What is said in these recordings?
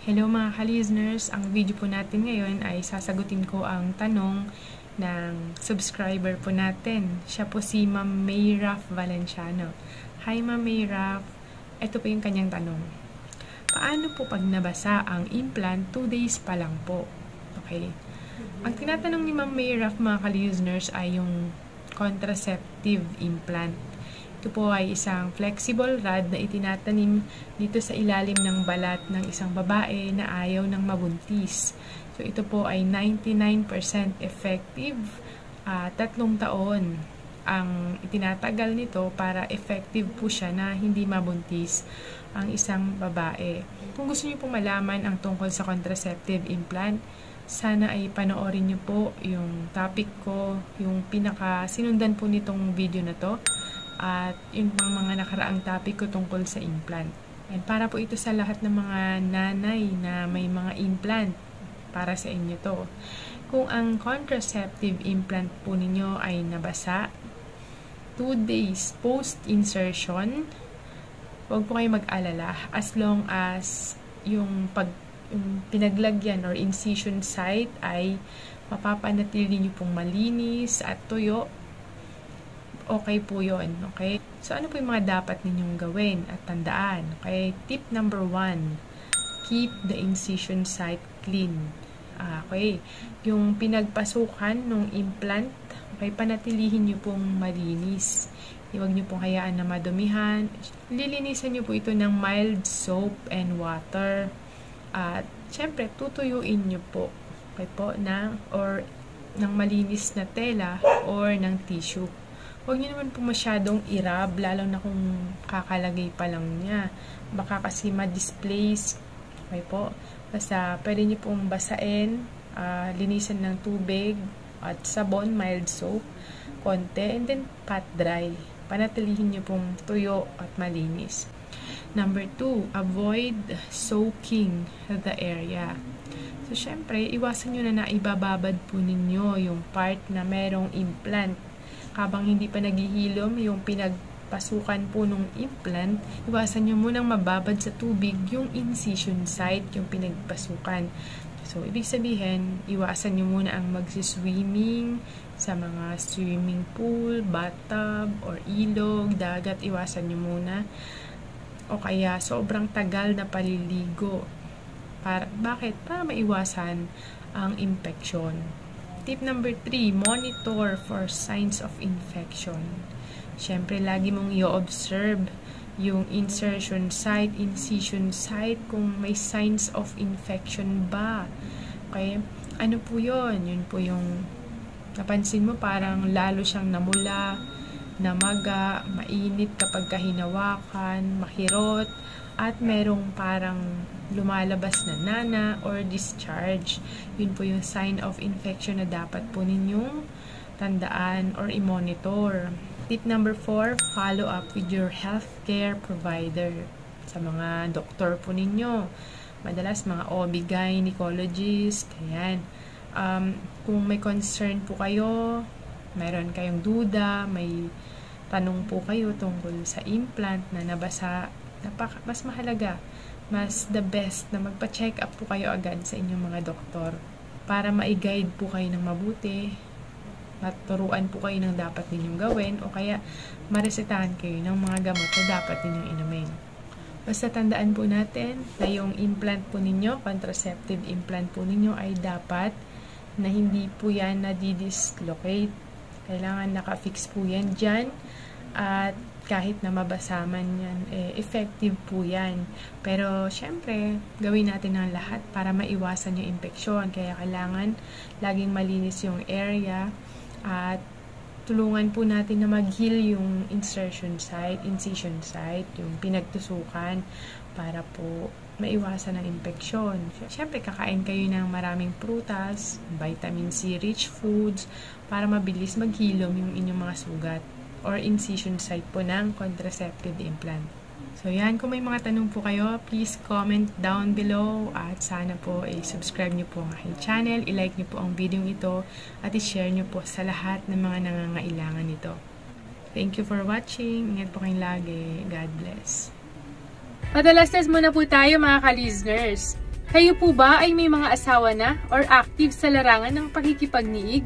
Hello mga ka-listeners, ang video po natin ngayon ay sasagutin ko ang tanong ng subscriber po natin. Siya po si Ma'am Mayraf Valenciano. Hi Ma'am Mayraf, ito po yung kanyang tanong. Paano po pag nabasa ang implant 2 days pa lang po? Okay. Ang tinatanong ni Ma'am Mayraf mga ka-listeners ay yung contraceptive implant. Ito po ay isang flexible rod na itinatanim dito sa ilalim ng balat ng isang babae na ayaw ng mabuntis. So ito po ay 99% effective. 3 taon ang itinatagal nito para effective po siya na hindi mabuntis ang isang babae. Kung gusto niyo po malaman ang tungkol sa contraceptive implant, sana ay panoorin niyo po yung topic ko, yung sinundan po nitong video na to. At yung mga nakaraang topic ko tungkol sa implant. And para po ito sa lahat ng mga nanay na may mga implant, para sa inyo to. Kung ang contraceptive implant po ninyo ay nabasa, 2 days post-insertion, huwag po kayo mag-alala as long as yung pinaglagyan or incision site ay mapapanatili nyo pong malinis at tuyo. Okay po yun, okay? So, ano po yung mga dapat ninyong gawin at tandaan? Okay, tip number 1, keep the incision site clean. Okay, yung pinagpasukan ng implant, okay, panatilihin nyo pong malinis. Huwag nyo pong hayaan na madumihan. Lilinisan nyo po ito ng mild soap and water. At, syempre, tutuyuin nyo po, okay po, ng malinis na tela or ng tissue. Huwag niyo naman po masyadong i-rub, lalo na kung kakalagay pa lang niya. Baka kasi ma-displace. Okay po. Basta pwede niyo pong basain, linisan ng tubig at sabon, mild soap, konti, and then pat dry. Panatilihin niyo pong tuyo at malinis. Number 2, avoid soaking the area. So, syempre, iwasan niyo na ibababad po ninyo yung part na merong implant. Habang hindi pa naghihilom yung pinagpasukan po ng implant, iwasan nyo munang mababad sa tubig yung incision site, yung pinagpasukan. So, ibig sabihin, iwasan nyo muna ang magsiswimming sa mga swimming pool, bathtub, or ilog, dagat, iwasan nyo muna. O kaya, sobrang tagal na paliligo. Bakit? Para maiwasan ang infection. Tip number 3, monitor for signs of infection. Siyempre, lagi mong i-observe yung insertion site, incision site, kung may signs of infection ba. Okay? Ano po yun? Yun po yung napansin mo parang lalo siyang namula, namaga, mainit kapag hinawakan, makirot, at merong parang lumalabas na nana or discharge. Yun po yung sign of infection na dapat po ninyong tandaan or i-monitor. Tip number 4, follow up with your healthcare provider. Sa mga doktor po ninyo. Madalas mga OB-gynecologist. Ayan. Kung may concern po kayo, mayroon kayong duda, may tanong po kayo tungkol sa implant na nabasa, mas mahalaga, mas the best na magpa-check up po kayo agad sa inyong mga doktor para ma-guide po kayo ng mabuti at turuan po kayo ng dapat ninyong gawin o kaya maresetahan kayo ng mga gamot na dapat ninyong inumin. Basta tandaan po natin na yung implant po ninyo, contraceptive implant po ninyo ay dapat na hindi po yan na-dislocate. Kailangan naka-fix po yan dyan at kahit na mabasa man yan, effective po yan. Pero, syempre, gawin natin ang lahat para maiwasan yung infeksyon. Kaya, kailangan laging malinis yung area at tulungan po natin na mag-heal yung incision site, yung pinagtusukan para po maiwasan ang infeksyon. Syempre, kakain kayo ng maraming prutas, vitamin C rich foods para mabilis maghilom yung inyong mga sugat or incision site po ng contraceptive implant. So yan, kung may mga tanong po kayo, please comment down below at sana po subscribe nyo po ang aking channel, i-like nyo po ang video ito at i-share nyo po sa lahat ng mga nangangailangan nito. Thank you for watching. Ingat po kayong lagi. God bless. Madalas muna po tayo mga ka-listeners. Kayo po ba ay may mga asawa na or active sa larangan ng pakikipagniig?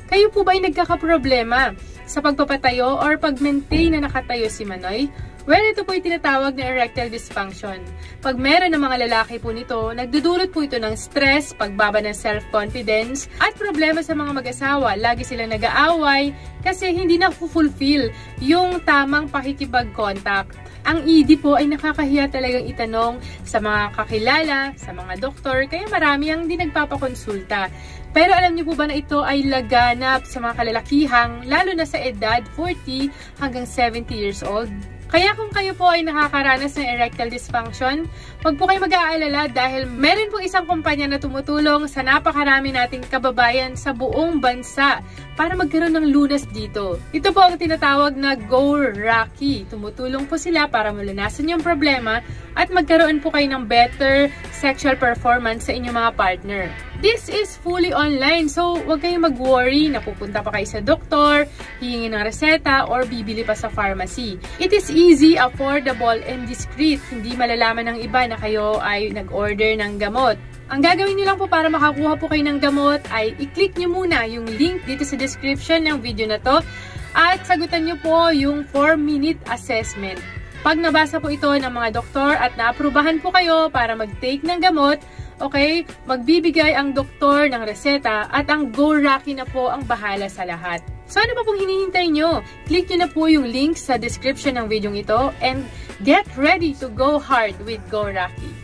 Kayo po ba ay nagkakaproblema sa pagpapatayo or pag-maintain na nakatayo si Manoy? Well, ito po ay tinatawag na erectile dysfunction. Pag meron ng mga lalaki po nito, nagdudulot po ito ng stress, pagbaba ng self-confidence, at problema sa mga mag-asawa. Lagi silang nag-aaway kasi hindi na-fulfill yung tamang pakikipag-contact. Ang ED po ay nakakahiya talagang itanong sa mga kakilala, sa mga doktor, kaya marami ang hindi nagpapakonsulta. Pero alam niyo po ba na ito ay laganap sa mga kalalakihang, lalo na sa edad 40 hanggang 70 years old? Kaya kung kayo po ay nakakaranas ng erectile dysfunction, huwag po kayo mag-aalala dahil meron pong isang kumpanya na tumutulong sa napakarami nating kababayan sa buong bansa para magkaroon ng lunas dito. Ito po ang tinatawag na Go Rocky. Tumutulong po sila para malanasan yung problema at magkaroon po kayo ng better sexual performance sa inyong mga partner. This is fully online, so huwag kayong mag-worry na pupunta pa kayo sa doktor, hihingi ng reseta, or bibili pa sa pharmacy. It is easy, affordable, and discreet. Hindi malalaman ng iba na kayo ay nag-order ng gamot. Ang gagawin niyo lang po para makakuha po kayo ng gamot ay i-click niyo muna yung link dito sa description ng video na to at sagutan niyo po yung 4-minute assessment. Pag nabasa po ito ng mga doktor at naaprubahan po kayo para mag-take ng gamot, okay, magbibigay ang doktor ng reseta at ang Go Rocky na po ang bahala sa lahat. So ano pa pong hinihintay nyo? Click nyo na po yung link sa description ng video ito and get ready to go hard with Go Rocky.